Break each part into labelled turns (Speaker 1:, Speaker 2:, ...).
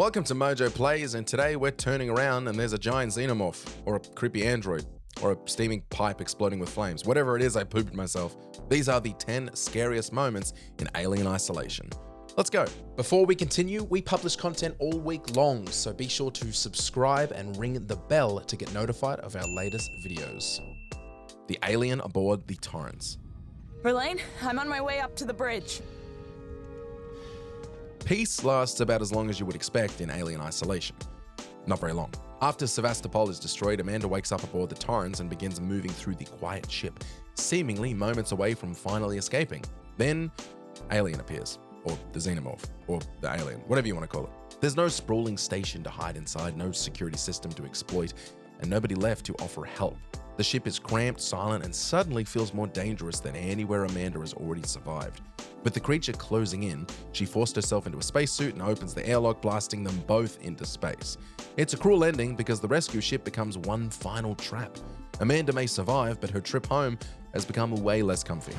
Speaker 1: Welcome to MojoPlays, and today we're turning around and there's a giant Xenomorph, or a creepy android, or a steaming pipe exploding with flames. Whatever it is, I pooped myself. These are the 10 scariest moments in Alien Isolation. Let's go.
Speaker 2: Before we continue, we publish content all week long, so be sure to subscribe and ring the bell to get notified of our latest videos.
Speaker 1: The alien aboard the Torrens.
Speaker 3: Verlaine, I'm on my way up to the bridge.
Speaker 1: Peace lasts about as long as you would expect in Alien Isolation. Not very long. After Sevastopol is destroyed, Amanda wakes up aboard the Torrens and begins moving through the quiet ship, seemingly moments away from finally escaping. Then, Alien appears. Or the Xenomorph. Or the alien. Whatever you want to call it. There's no sprawling station to hide inside, no security system to exploit, and nobody left to offer help. The ship is cramped, silent, and suddenly feels more dangerous than anywhere Amanda has already survived. With the creature closing in, she forced herself into a spacesuit and opens the airlock, blasting them both into space. It's a cruel ending because the rescue ship becomes one final trap. Amanda may survive, but her trip home has become way less comfy.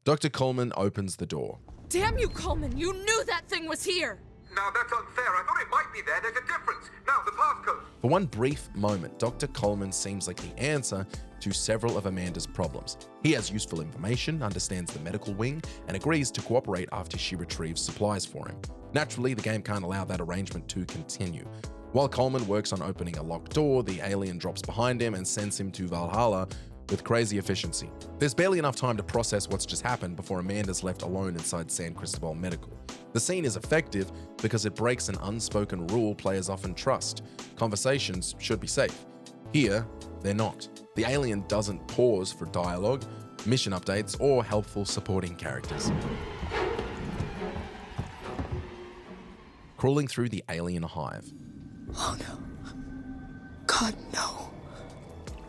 Speaker 1: Dr. Kuhlman opens the door.
Speaker 3: Damn you, Coleman! You knew that thing was here!
Speaker 4: Now that's unfair. I thought it might be there. There's a difference. Now, the passcode.
Speaker 1: For one brief moment, Dr. Kuhlman seems like the answer to several of Amanda's problems. He has useful information, understands the medical wing, and agrees to cooperate after she retrieves supplies for him. Naturally, the game can't allow that arrangement to continue. While Kuhlman works on opening a locked door, the alien drops behind him and sends him to Valhalla with crazy efficiency. There's barely enough time to process what's just happened before Amanda's left alone inside San Cristobal Medical. The scene is effective because it breaks an unspoken rule players often trust. Conversations should be safe. Here, they're not. The alien doesn't pause for dialogue, mission updates, or helpful supporting characters. Crawling through the alien hive.
Speaker 5: Oh no. God, no.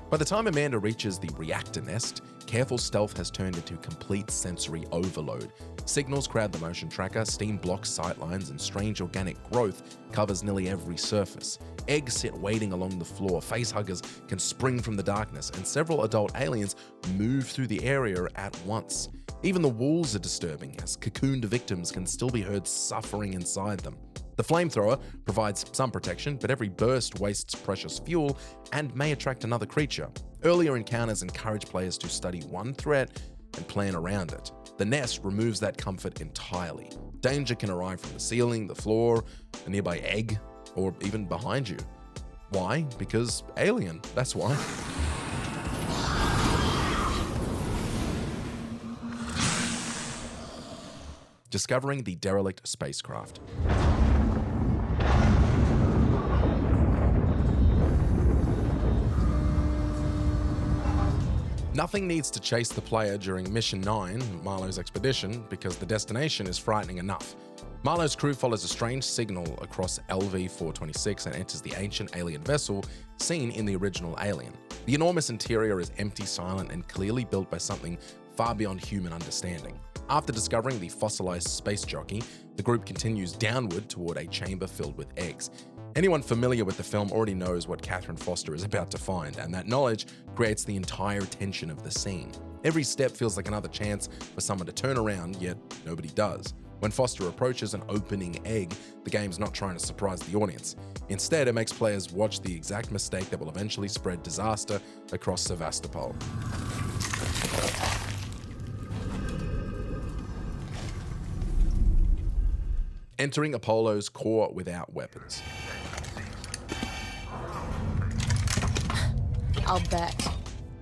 Speaker 1: By the time Amanda reaches the reactor nest, careful stealth has turned into complete sensory overload. Signals crowd the motion tracker, steam blocks sightlines, and strange organic growth covers nearly every surface. Eggs sit waiting along the floor, facehuggers can spring from the darkness, and several adult aliens move through the area at once. Even the walls are disturbing, as cocooned victims can still be heard suffering inside them. The flamethrower provides some protection, but every burst wastes precious fuel and may attract another creature. Earlier encounters encourage players to study one threat and plan around it. The nest removes that comfort entirely. Danger can arrive from the ceiling, the floor, a nearby egg, or even behind you. Why? Because alien, that's why. Discovering the derelict spacecraft. Nothing needs to chase the player during Mission 9, Marlowe's expedition, because the destination is frightening enough. Marlowe's crew follows a strange signal across LV-426 and enters the ancient alien vessel seen in the original Alien. The enormous interior is empty, silent, and clearly built by something far beyond human understanding. After discovering the fossilized space jockey, the group continues downward toward a chamber filled with eggs. Anyone familiar with the film already knows what Catherine Foster is about to find, and that knowledge creates the entire tension of the scene. Every step feels like another chance for someone to turn around, yet nobody does. When Foster approaches an opening egg, the game's not trying to surprise the audience. Instead, it makes players watch the exact mistake that will eventually spread disaster across Sevastopol. Entering Apollo's core without weapons.
Speaker 5: I'll bet.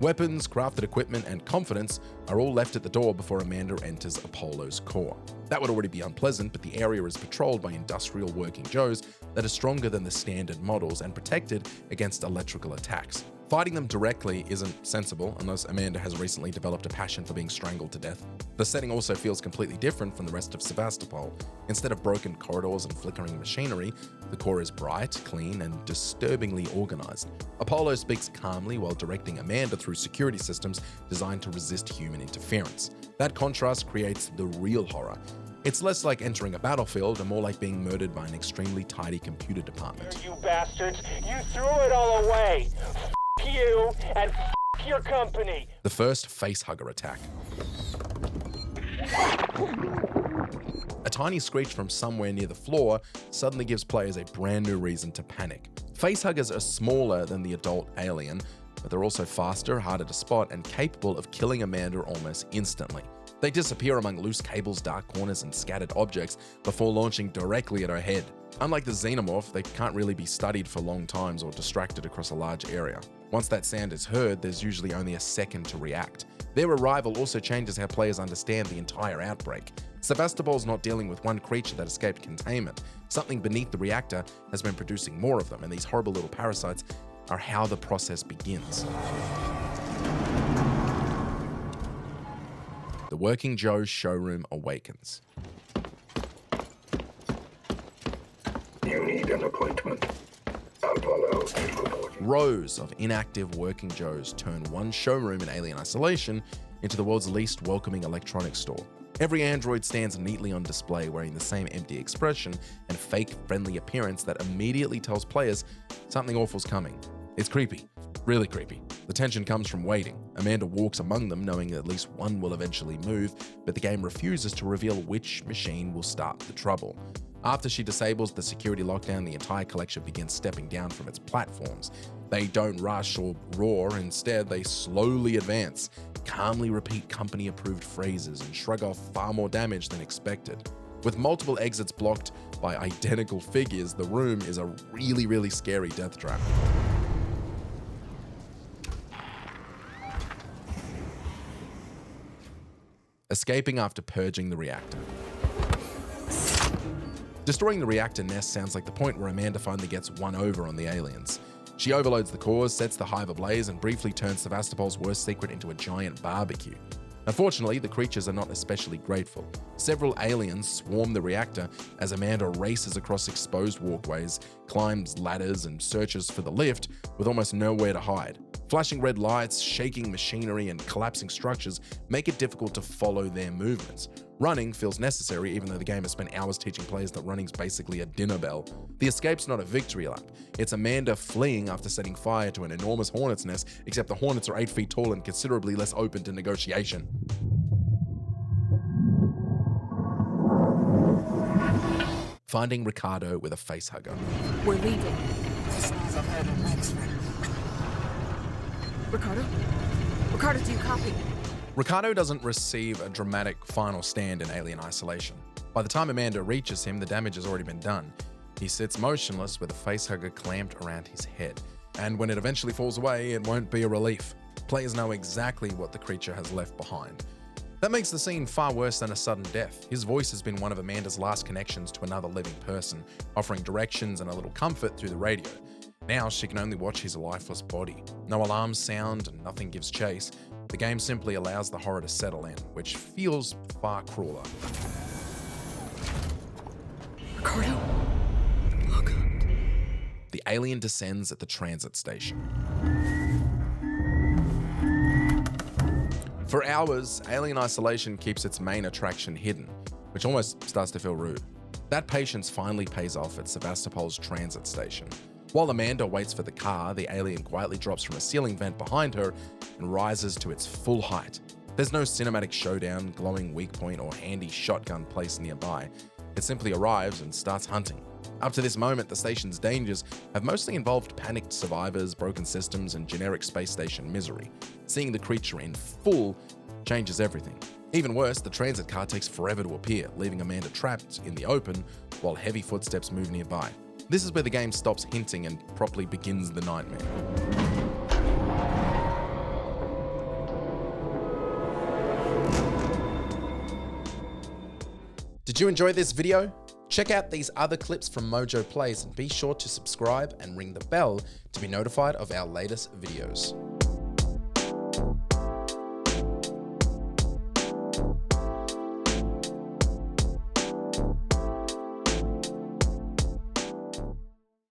Speaker 1: Weapons, crafted equipment, and confidence are all left at the door before Amanda enters Apollo's core. That would already be unpleasant, but the area is patrolled by industrial working Joes that are stronger than the standard models and protected against electrical attacks. Fighting them directly isn't sensible unless Amanda has recently developed a passion for being strangled to death. The setting also feels completely different from the rest of Sevastopol. Instead of broken corridors and flickering machinery, the core is bright, clean, and disturbingly organized. Apollo speaks calmly while directing Amanda through security systems designed to resist human interference. That contrast creates the real horror. It's less like entering a battlefield and more like being murdered by an extremely tidy computer department.
Speaker 6: You bastards, you threw it all away. F you and f your company.
Speaker 1: The first Facehugger attack. A tiny screech from somewhere near the floor suddenly gives players a brand new reason to panic. Facehuggers are smaller than the adult alien, but they're also faster, harder to spot, and capable of killing Amanda almost instantly. They disappear among loose cables, dark corners, and scattered objects before launching directly at her head. Unlike the Xenomorph, they can't really be studied for long times or distracted across a large area. Once that sound is heard, there's usually only a second to react. Their arrival also changes how players understand the entire outbreak. Sevastopol's not dealing with one creature that escaped containment. Something beneath the reactor has been producing more of them, and these horrible little parasites are how the process begins. The Working Joe's showroom awakens.
Speaker 7: You need an appointment. Apollo 8
Speaker 1: Rows of inactive Working Joes turn one showroom in Alien Isolation into the world's least welcoming electronics store. Every android stands neatly on display wearing the same empty expression and fake friendly appearance that immediately tells players something awful's coming. It's creepy, really creepy. The tension comes from waiting. Amanda walks among them knowing that at least one will eventually move, but the game refuses to reveal which machine will start the trouble. After she disables the security lockdown, the entire collection begins stepping down from its platforms. They don't rush or roar, instead they slowly advance, calmly repeat company-approved phrases, and shrug off far more damage than expected. With multiple exits blocked by identical figures, the room is a really, really scary death trap. Escaping after purging the reactor. Destroying the reactor nest sounds like the point where Amanda finally gets one over on the aliens. She overloads the cores, sets the hive ablaze, and briefly turns Sevastopol's worst secret into a giant barbecue. Unfortunately, the creatures are not especially grateful. Several aliens swarm the reactor as Amanda races across exposed walkways, climbs ladders, and searches for the lift with almost nowhere to hide. Flashing red lights, shaking machinery, and collapsing structures make it difficult to follow their movements. Running feels necessary, even though the game has spent hours teaching players that running's basically a dinner bell. The escape's not a victory lap. It's Amanda fleeing after setting fire to an enormous hornet's nest, except the hornets are 8 feet tall and considerably less open to negotiation. Finding Ricardo with a facehugger.
Speaker 3: We're leaving. Ricardo? Ricardo, do you copy?
Speaker 1: Ricardo doesn't receive a dramatic final stand in Alien Isolation. By the time Amanda reaches him, the damage has already been done. He sits motionless with a facehugger clamped around his head. And when it eventually falls away, it won't be a relief. Players know exactly what the creature has left behind. That makes the scene far worse than a sudden death. His voice has been one of Amanda's last connections to another living person, offering directions and a little comfort through the radio. Now she can only watch his lifeless body. No alarms sound and nothing gives chase. The game simply allows the horror to settle in, which feels far crueler.
Speaker 3: Ricardo?
Speaker 5: Oh God.
Speaker 1: The alien descends at the transit station. For hours, Alien Isolation keeps its main attraction hidden, which almost starts to feel rude. That patience finally pays off at Sevastopol's transit station. While Amanda waits for the car, the alien quietly drops from a ceiling vent behind her and rises to its full height. There's no cinematic showdown, glowing weak point, or handy shotgun placed nearby. It simply arrives and starts hunting. Up to this moment, the station's dangers have mostly involved panicked survivors, broken systems, and generic space station misery. Seeing the creature in full changes everything. Even worse, the transit car takes forever to appear, leaving Amanda trapped in the open while heavy footsteps move nearby. This is where the game stops hinting and properly begins the nightmare.
Speaker 2: Did you enjoy this video? Check out these other clips from MojoPlays and be sure to subscribe and ring the bell to be notified of our latest videos.